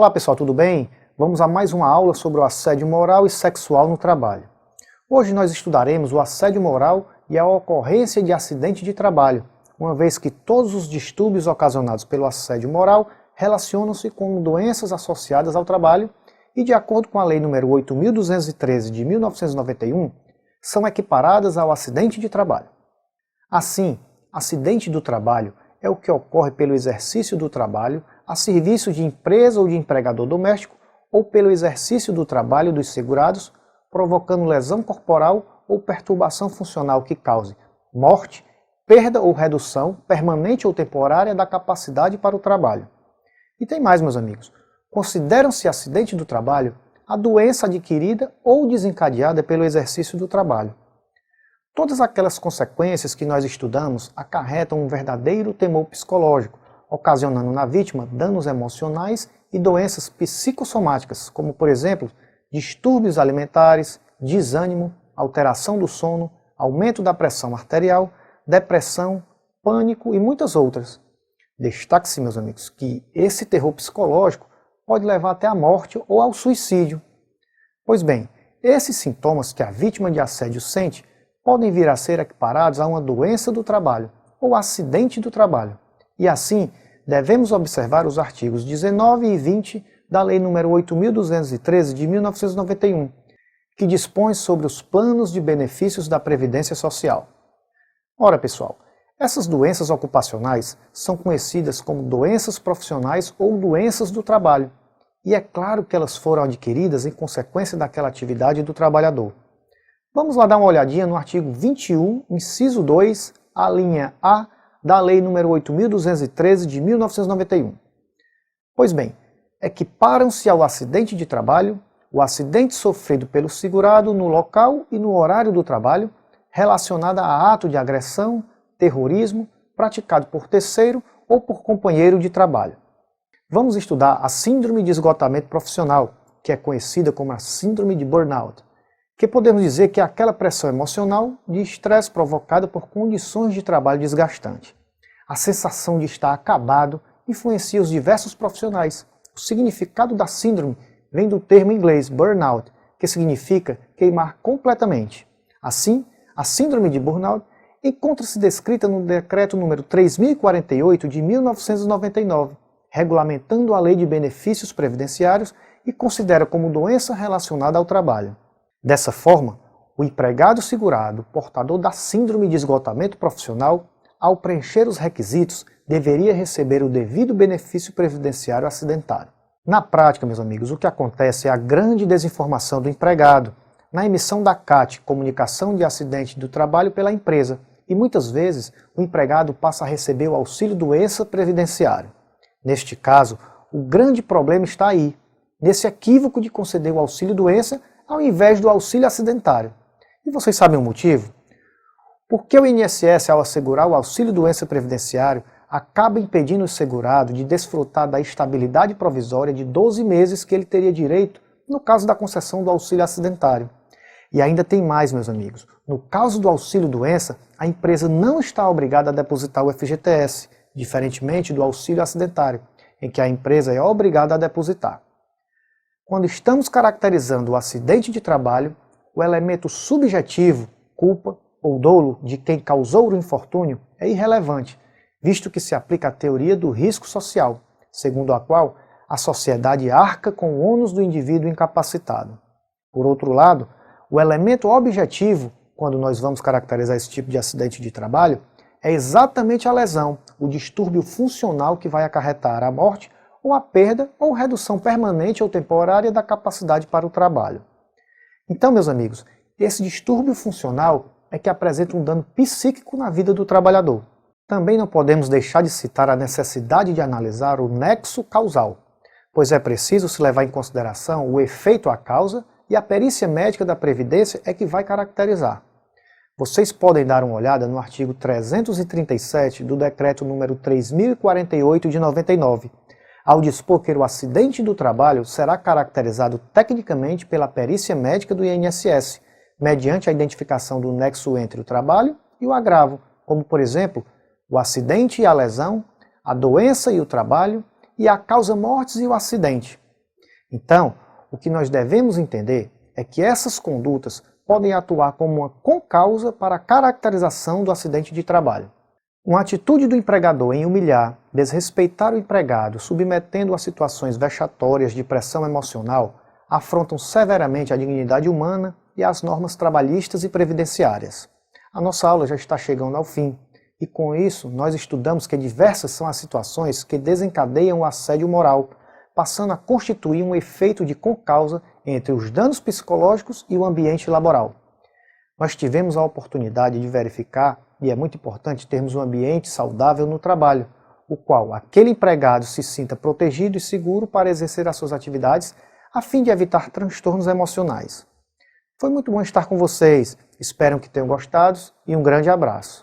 Olá pessoal, tudo bem? Vamos a mais uma aula sobre o assédio moral e sexual no trabalho. Hoje nós estudaremos o assédio moral e a ocorrência de acidente de trabalho, uma vez que todos os distúrbios ocasionados pelo assédio moral relacionam-se com doenças associadas ao trabalho e, de acordo com a Lei nº 8.213 de 1991, são equiparadas ao acidente de trabalho. Assim, acidente do trabalho é o que ocorre pelo exercício do trabalho a serviço de empresa ou de empregador doméstico ou pelo exercício do trabalho dos segurados, provocando lesão corporal ou perturbação funcional que cause morte, perda ou redução permanente ou temporária da capacidade para o trabalho. E tem mais, meus amigos. Consideram-se acidente do trabalho a doença adquirida ou desencadeada pelo exercício do trabalho. Todas aquelas consequências que nós estudamos acarretam um verdadeiro temor psicológico, ocasionando na vítima danos emocionais e doenças psicossomáticas, como, por exemplo, distúrbios alimentares, desânimo, alteração do sono, aumento da pressão arterial, depressão, pânico e muitas outras. Destaque-se, meus amigos, que esse terror psicológico pode levar até a morte ou ao suicídio. Pois bem, esses sintomas que a vítima de assédio sente podem vir a ser equiparados a uma doença do trabalho ou acidente do trabalho. E assim, devemos observar os artigos 19 e 20 da Lei nº 8.213 de 1991, que dispõe sobre os planos de benefícios da Previdência Social. Ora, pessoal, essas doenças ocupacionais são conhecidas como doenças profissionais ou doenças do trabalho, e é claro que elas foram adquiridas em consequência daquela atividade do trabalhador. Vamos lá dar uma olhadinha no artigo 21, inciso 2, a linha A, da Lei nº 8.213 de 1991. Pois bem, equiparam-se ao acidente de trabalho o acidente sofrido pelo segurado no local e no horário do trabalho, relacionado a ato de agressão, terrorismo, praticado por terceiro ou por companheiro de trabalho. Vamos estudar a síndrome de esgotamento profissional, que é conhecida como a síndrome de burnout, que podemos dizer que é aquela pressão emocional de estresse provocada por condições de trabalho desgastantes. A sensação de estar acabado influencia os diversos profissionais. O significado da síndrome vem do termo inglês burnout, que significa queimar completamente. Assim, a síndrome de burnout encontra-se descrita no Decreto nº 3.048 de 1999, regulamentando a Lei de Benefícios Previdenciários e considera como doença relacionada ao trabalho. Dessa forma, o empregado segurado, portador da síndrome de esgotamento profissional, ao preencher os requisitos, deveria receber o devido benefício previdenciário acidentário. Na prática, meus amigos, o que acontece é a grande desinformação do empregado na emissão da CAT, Comunicação de Acidente do Trabalho, pela empresa, e muitas vezes o empregado passa a receber o auxílio-doença previdenciário. Neste caso, o grande problema está aí, nesse equívoco de conceder o auxílio-doença ao invés do auxílio acidentário. E vocês sabem o motivo? Porque o INSS, ao assegurar o auxílio-doença previdenciário, acaba impedindo o segurado de desfrutar da estabilidade provisória de 12 meses que ele teria direito no caso da concessão do auxílio acidentário. E ainda tem mais, meus amigos. No caso do auxílio-doença, a empresa não está obrigada a depositar o FGTS, diferentemente do auxílio acidentário, em que a empresa é obrigada a depositar. Quando estamos caracterizando o acidente de trabalho, o elemento subjetivo, culpa ou dolo de quem causou o infortúnio é irrelevante, visto que se aplica a teoria do risco social, segundo a qual a sociedade arca com o ônus do indivíduo incapacitado. Por outro lado, o elemento objetivo, quando nós vamos caracterizar esse tipo de acidente de trabalho, é exatamente a lesão, o distúrbio funcional que vai acarretar a morte ou a perda ou redução permanente ou temporária da capacidade para o trabalho. Então, meus amigos, esse distúrbio funcional é que apresenta um dano psíquico na vida do trabalhador. Também não podemos deixar de citar a necessidade de analisar o nexo causal, pois é preciso se levar em consideração o efeito à causa e a perícia médica da Previdência é que vai caracterizar. Vocês podem dar uma olhada no artigo 337 do Decreto nº 3.048 de 99, ao dispor que o acidente do trabalho será caracterizado tecnicamente pela perícia médica do INSS, mediante a identificação do nexo entre o trabalho e o agravo, como, por exemplo, o acidente e a lesão, a doença e o trabalho, e a causa mortis e o acidente. Então, o que nós devemos entender é que essas condutas podem atuar como uma concausa para a caracterização do acidente de trabalho. Uma atitude do empregador em humilhar, desrespeitar o empregado, submetendo-o a situações vexatórias de pressão emocional, afrontam severamente a dignidade humana e as normas trabalhistas e previdenciárias. A nossa aula já está chegando ao fim, e com isso nós estudamos que diversas são as situações que desencadeiam o assédio moral, passando a constituir um efeito de concausa entre os danos psicológicos e o ambiente laboral. Nós tivemos a oportunidade de verificar, e é muito importante termos um ambiente saudável no trabalho, o qual aquele empregado se sinta protegido e seguro para exercer as suas atividades, a fim de evitar transtornos emocionais. Foi muito bom estar com vocês, espero que tenham gostado e um grande abraço.